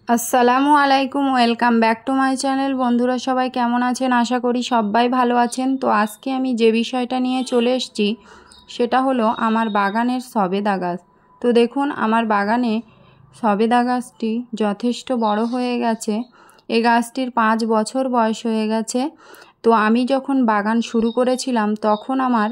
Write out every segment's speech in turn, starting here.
আসসালামু আলাইকুম, welcome back to my channel. বন্ধুরা সবাই কেমন আছেন? আশা করি সবাই ভালো আছেন। তো আজকে আমি যে বিষয়টা নিয়ে চলে এসেছি সেটা হলো আমার বাগানের সবেদা গাছ। তো দেখুন, আমার বাগানে সবেদা গাছটি যথেষ্ট বড় হয়ে গেছে। এই গাছটির 5 বছর বয়স হয়ে গেছে। তো আমি যখন বাগান শুরু করেছিলাম তখন আমার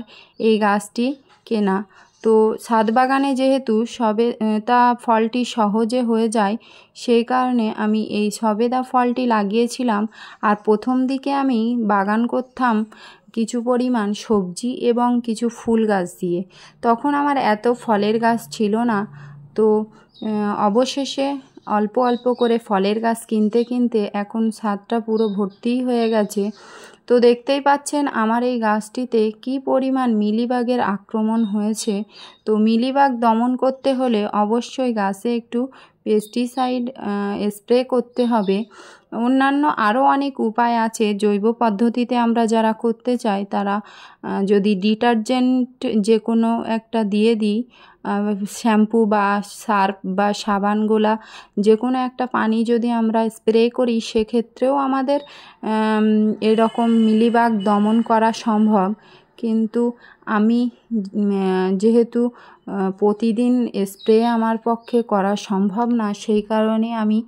এই গাছটি কেনা। তো ছাদ বাগানে যেহেতু সবেদা ফলটি সহজে হয়ে যায়, সেই কারণে আমি এই সবেদা ফলটি লাগিয়েছিলাম। আর প্রথম দিকে আমি বাগান করতাম কিছু পরিমাণ সবজি এবং কিছু ফুল গাছ দিয়ে। তখন আমার এত ফলের গাছ ছিল না। তো অবশেষে অল্প অল্প করে ফলের গাছ কিনতে কিনতে এখন ছাদটা পুরো ভর্তিই হয়ে গেছে। তো দেখতেই পাচ্ছেন আমার এই গাছটিতে কি পরিমাণ মিলিবাগের আক্রমণ হয়েছে। তো মিলিবাগ দমন করতে হলে অবশ্যই গাছে একটু পেস্টিসাইড স্প্রে করতে হবে। অন্যান্য আরও অনেক উপায় আছে জৈব পদ্ধতিতে আমরা যারা করতে চাই তারা যদি ডিটারজেন্ট যে কোনো একটা দিয়ে দিই, শ্যাম্পু বা সার্ফ বা সাবানগুলা যে কোনো একটা পানি যদি আমরা স্প্রে করি, সেক্ষেত্রেও আমাদের এরকম মিলিবাগ দমন করা সম্ভব। কিন্তু আমি যেহেতু প্রতিদিন স্প্রে আমার পক্ষে করা সম্ভব না, সেই কারণে আমি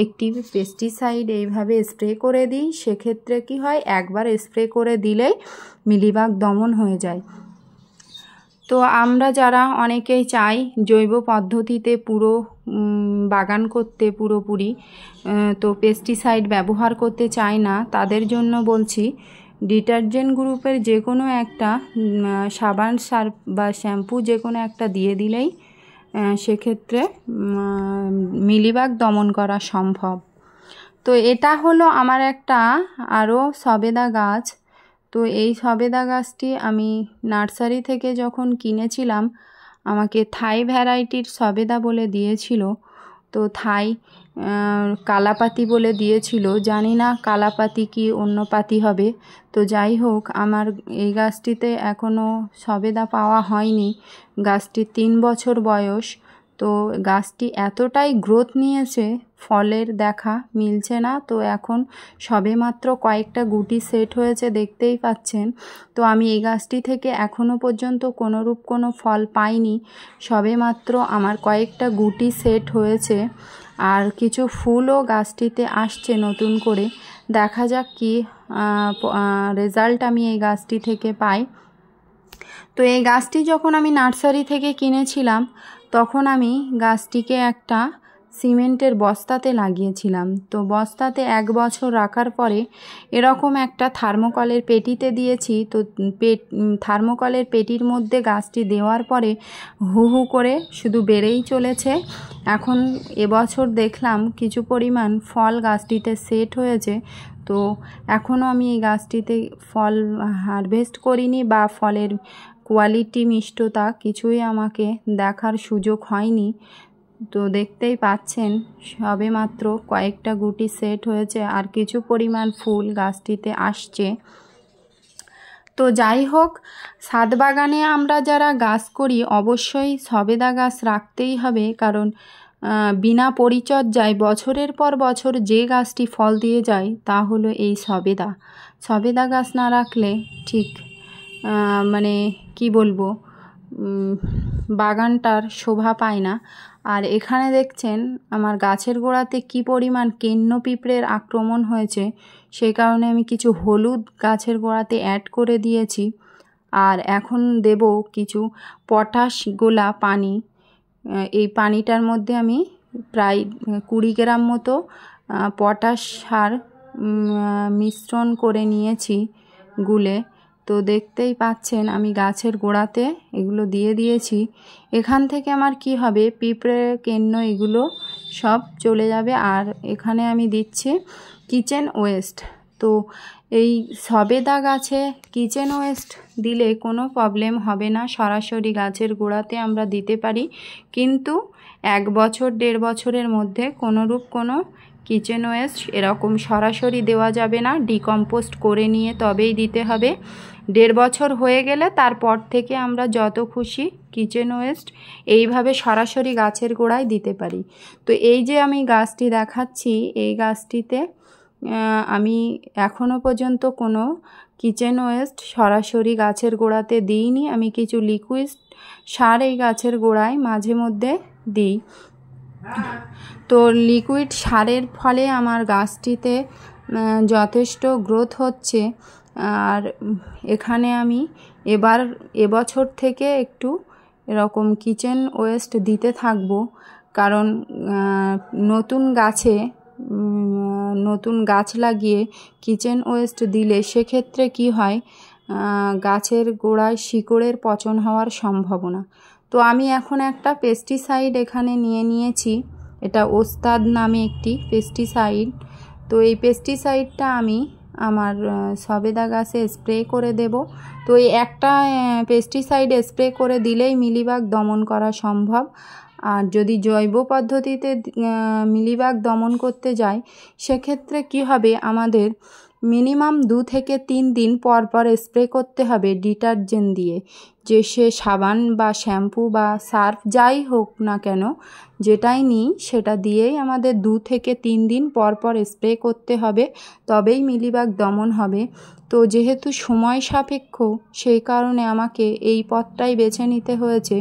একটি পেস্টিসাইড এইভাবে স্প্রে করে দিই। সেক্ষেত্রে কি হয়, একবার স্প্রে করে দিলেই মিলিবাগ দমন হয়ে যায়। তো আমরা যারা অনেকেই চাই জৈব পদ্ধতিতে পুরো বাগান করতে পুরোপুরি, তো পেস্টিসাইড ব্যবহার করতে চাই না, তাদের জন্য বলছি ডিটারজেন্ট গ্রুপের যে কোনো একটা সাবান সার্ফ বা শ্যাম্পু যে কোনো একটা দিয়ে দিলেই সেক্ষেত্রে মিলিবাগ দমন করা সম্ভব। তো এটা হলো আমার একটা আরও সবেদা গাছ। তো এই সবেদা গাছটি আমি নার্সারি থেকে যখন কিনেছিলাম আমাকে থাই ভ্যারাইটির সবেদা বলে দিয়েছিল। তো থাই কালাপাতি বলে দিয়েছিল, জানি না কালাপাতি কি অন্য পাতি হবে। তো যাই হোক, আমার এই গাছটিতে এখনও সবেদা পাওয়া হয়নি। গাছটির 3 বছর বয়স। তো গাছটি এতটাই গ্রোথ নিয়েছে, ফলের দেখা মিলছে না। তো এখন সবেমাত্র কয়েকটা গুটি সেট হয়েছে, দেখতেই পাচ্ছেন। তো আমি এই গাছটি থেকে এখনও পর্যন্ত কোনোরূপ কোনো ফল পাইনি। সবেমাত্র আমার কয়েকটা গুটি সেট হয়েছে আর কিছু ফুলও গাছটিতে আসছে নতুন করে। দেখা যাক কি রেজাল্ট আমি এই গাছটি থেকে পাই। তো এই গাছটি যখন আমি নার্সারি থেকে কিনেছিলাম তখন আমি গাছটিকে একটা সিমেন্টের বস্তাতে লাগিয়েছিলাম। তো বস্তাতে 1 বছর রাখার পরে এরকম একটা থার্মোকলের পেটিতে দিয়েছি। তো থার্মোকলের পেটির মধ্যে গাছটি দেওয়ার পরে হু হু করে শুধু বেড়েই চলেছে। এখন এবছর দেখলাম কিছু পরিমাণ ফল গাছটিতে সেট হয়েছে। তো এখনও আমি এই গাছটিতে ফল হারভেস্ট করিনি বা ফলের কোয়ালিটি মিষ্টতা কিছুই আমাকে দেখার সুযোগ হয়নি। তো দেখতেই পাচ্ছেন সবেমাত্র কয়েকটা গুটি সেট হয়েছে আর কিছু পরিমাণ ফুল গাছটিতে আসছে। তো যাই হোক, ছাদ বাগানে আমরা যারা গাছ করি অবশ্যই সবেদা গাছ রাখতেই হবে, কারণ বিনা পরিচর্যায় বছরের পর বছর যে গাছটি ফল দিয়ে যায় তা হলো এই সবেদা। সবেদা গাছ না রাখলে ঠিক মানে কি বলবো, বাগানটার শোভা পায় না। আর এখানে দেখছেন আমার গাছের গোড়াতে কি পরিমাণ কেন্ন পিঁপড়ের আক্রমণ হয়েছে, সেই কারণে আমি কিছু হলুদ গাছের গোড়াতে অ্যাড করে দিয়েছি। আর এখন দেব কিছু পটাশ গোলা পানি। এই পানিটার মধ্যে আমি প্রায় 20 গ্রাম মতো পটাশ সার মিশ্রণ করে নিয়েছি গুলে। তো দেখতেই পাচ্ছেন আমি গাছের গোড়াতে এগুলো দিয়ে দিয়েছি। এখান থেকে আমার কি হবে, পিঁপড়ে কেন্ন এগুলো সব চলে যাবে। আর এখানে আমি দিচ্ছি কিচেন ওয়েস্ট। তো এই সবেদা গাছে কিচেন ওয়েস্ট দিলে কোনো প্রবলেম হবে না, সরাসরি গাছের গোড়াতে আমরা দিতে পারি। কিন্তু 1 বছর 1.5 বছরের মধ্যে কোনোরূপ কোনো কিচেন ওয়েস্ট এরকম সরাসরি দেওয়া যাবে না, ডিকম্পোস্ট করে নিয়ে তবেই দিতে হবে। 1.5 বছর হয়ে গেলে তারপর থেকে আমরা যত খুশি কিচেন ওয়েস্ট এইভাবে সরাসরি গাছের গোড়ায় দিতে পারি। তো এই যে আমি গাছটি দেখাচ্ছি, এই গাছটিতে আমি এখনও পর্যন্ত কোনো কিচেন ওয়েস্ট সরাসরি গাছের গোড়াতে দিইনি। আমি কিছু লিকুইড সার এই গাছের গোড়ায় মাঝে মধ্যে দিই। তো লিকুইড সারের ফলে আমার গাছটিতে যথেষ্ট গ্রোথ হচ্ছে। আর এখানে আমি এবছর থেকে একটু এরকম কিচেন ওয়েস্ট দিতে থাকব, কারণ নতুন গাছ লাগিয়ে কিচেন ওয়েস্ট দিলে সেক্ষেত্রে কি হয়, গাছের গোড়ায় শিকড়ের পচন হওয়ার সম্ভাবনা। তো আমি এখন একটা পেস্টিসাইড এখানে নিয়েছি, এটা ওস্তাদ নামে একটি পেস্টিসাইড। তো এই পেস্টিসাইডটা আমি আমার সবেদা গাছে স্প্রে করে দেব। তো এই একটা পেস্টিসাইড স্প্রে করে দিলেই মিলিবাগ দমন করা সম্ভব। আর যদি জৈব পদ্ধতিতে মিলিবাগ দমন করতে যাই, সেক্ষেত্রে কি হবে, আমাদের মিনিমাম 2 থেকে 3 দিন পর পর স্প্রে করতে হবে ডিটারজেন্ট দিয়ে। যে সে সাবান বা শ্যাম্পু বা সার্ফ যাই হোক না কেন, যেটাই নিই সেটা দিয়েই আমাদের 2 থেকে 3 দিন পর পর স্প্রে করতে হবে, তবেই মিলিবাগ দমন হবে। তো যেহেতু সময় সাপেক্ষ, সেই কারণে আমাকে এই পথটাই বেছে নিতে হয়েছে।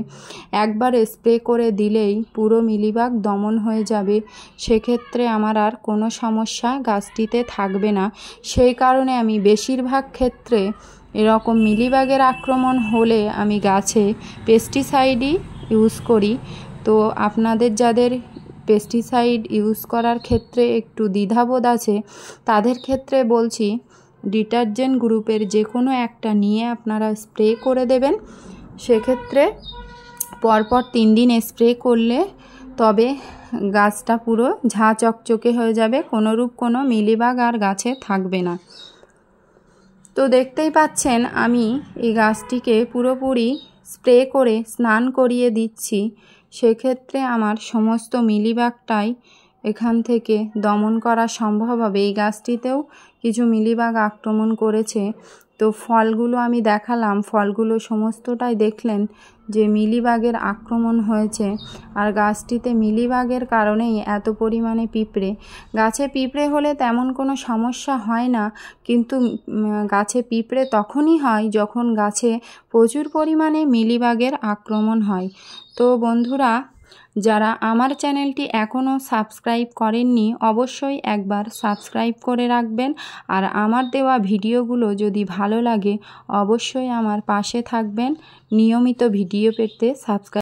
একবার স্প্রে করে দিলেই পুরো মিলিবাগ দমন হয়ে যাবে, সেক্ষেত্রে আমার আর কোনো সমস্যা গাছটিতে থাকবে না। সেই কারণে আমি বেশিরভাগ ক্ষেত্রে এরকম মিলিবাগের আক্রমণ হলে আমি গাছে পেস্টিসাইডই ইউজ করি। তো আপনাদের যাদের পেস্টিসাইড ইউজ করার ক্ষেত্রে একটু দ্বিধাবোধ আছে, তাদের ক্ষেত্রে বলছি ডিটারজেন্ট গ্রুপের যে কোনো একটা নিয়ে আপনারা স্প্রে করে দেবেন। সেক্ষেত্রে পরপর 3 দিন স্প্রে করলে তবে গাছটা পুরো ঝাঁ চকচকে হয়ে যাবে, কোনোরূপ কোনো মিলিবাগ আর গাছে থাকবে না। তো দেখতেই পাচ্ছেন আমি এই গাছটিকে পুরোপুরি স্প্রে করে স্নান করিয়ে দিচ্ছি। সেক্ষেত্রে আমার সমস্ত মিলিবাগটাই এখান থেকে দমন করা সম্ভব হবে। এই গাছটিতেও কিছু মিলিবাগ আক্রমণ করেছে। তো ফলগুলো আমি দেখালাম, ফলগুলো সমস্তটাই দেখলেন যে মিলিবাগের আক্রমণ হয়েছে। আর গাছটিতে মিলিবাগের কারণেই এত পরিমাণে পিঁপড়ে। গাছে পিঁপড়ে হলে তেমন কোনো সমস্যা হয় না, কিন্তু গাছে পিঁপড়ে তখনই হয় যখন গাছে প্রচুর পরিমাণে মিলিবাগের আক্রমণ হয়। তো বন্ধুরা, যারা আমার চ্যানেলটি এখনও সাবস্ক্রাইব করেননি, অবশ্যই একবার সাবস্ক্রাইব করে রাখবেন। আর আমার দেওয়া ভিডিওগুলো যদি ভালো লাগে, অবশ্যই আমার পাশে থাকবেন। নিয়মিত ভিডিও পেতে সাবস্ক্রাইব